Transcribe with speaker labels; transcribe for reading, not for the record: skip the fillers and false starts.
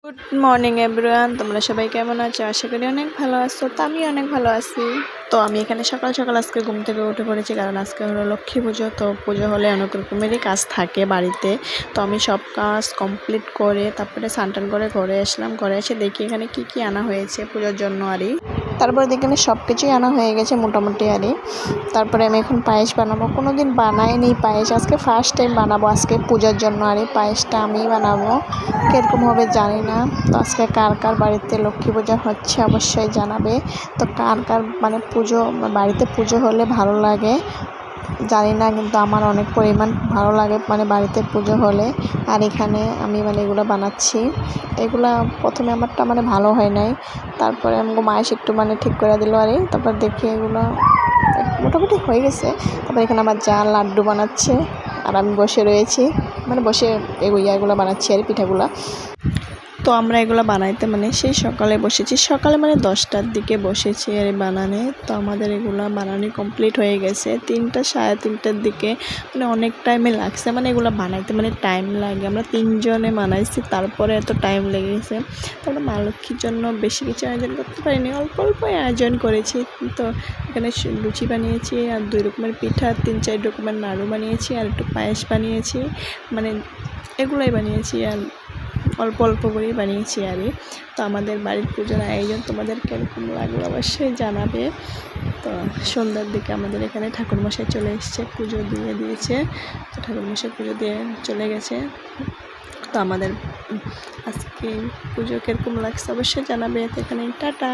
Speaker 1: Good morning everyone, তোমরা সবাই কেমন আছো? আশা করি অনেক ভালো আছো। তো আমি অনেক ভালো আছি। তো আমি এখানে সকাল সকাল আজকে ঘুম থেকে উঠে পড়েছি, কারণ আজকে হলো লক্ষ্মী পুজো। তো পুজো হলে অনেক রকমেরই কাজ থাকে বাড়িতে। তো আমি সব কাজ কমপ্লিট করে তারপরে স্নান করে ঘরে আসলাম। ঘরে এসে দেখি এখানে কি কি আনা হয়েছে পুজোর জন্য তারপরে এখানে সব কিছুই আনা হয়ে গেছে মোটামুটি তারপরে আমি এখন পায়েস বানাবো। কোনো দিন বানাইনি পায়েস, আজকে ফার্স্ট টাইম বানাবো। আজকে পুজোর জন্য পায়েসটা আমিই বানাবো। কীরকম হবে জানি না। তো আজকে কার কার বাড়িতে লক্ষ্মী পূজা হচ্ছে অবশ্যই জানাবে। তো কার কার বাড়িতে পুজো হলে ভালো লাগে জানি না, কিন্তু আমার অনেক পরিমাণ ভালো লাগে বাড়িতে পুজো হলে। আর এখানে আমি এগুলো বানাচ্ছি। এগুলা প্রথমে আমারটা ভালো হয় নাই, তারপরে আমাকে মায়ের একটু ঠিক করে দিল তারপর দেখি এগুলো মোটামুটি হয়ে গেছে। তারপর এখানে আমার যা লাড্ডু বানাচ্ছে আর আমি বসে রয়েছি, বসে এগুলো বানাচ্ছি পিঠাগুলা। তো আমরা এগুলো বানাইতে সেই সকালে বসেছি, সকালে 10টার দিকে বসেছি বানানে। তো আমাদের এগুলো বানানো কমপ্লিট হয়ে গেছে 3টা সাড়ে 3টার দিকে। অনেক টাইমে লাগছে, এগুলো বানাইতে টাইম লাগে। আমরা 3 জনে বানাইছি, তারপরে এত টাইম লেগেছে। তারপরে মা লক্ষ্মীর জন্য বেশি কিছু আয়োজন করতে পারিনি, অল্প অল্পই আয়োজন করেছি। তো এখানে লুচি বানিয়েছি আর 2 রকমের পিঠা, 3-4 রকমের নাড়ু বানিয়েছি আর একটু পায়েস বানিয়েছি। এগুলোই বানিয়েছি আর অল্প অল্প করেই বানিয়েছি তো আমাদের বাড়ির পুজোর আয়োজন তোমাদের কীরকম লাগলো অবশ্যই জানাবে। তো সন্ধ্যার দিকে আমাদের এখানে ঠাকুরমশাই চলে এসেছে, পুজো দিয়ে দিয়েছে। তো ঠাকুরমশাই পুজো দিয়ে চলে গেছে। তো আমাদের আজকে পুজো কীরকম লাগছে অবশ্যই জানাবে। তো এখানে টাটা।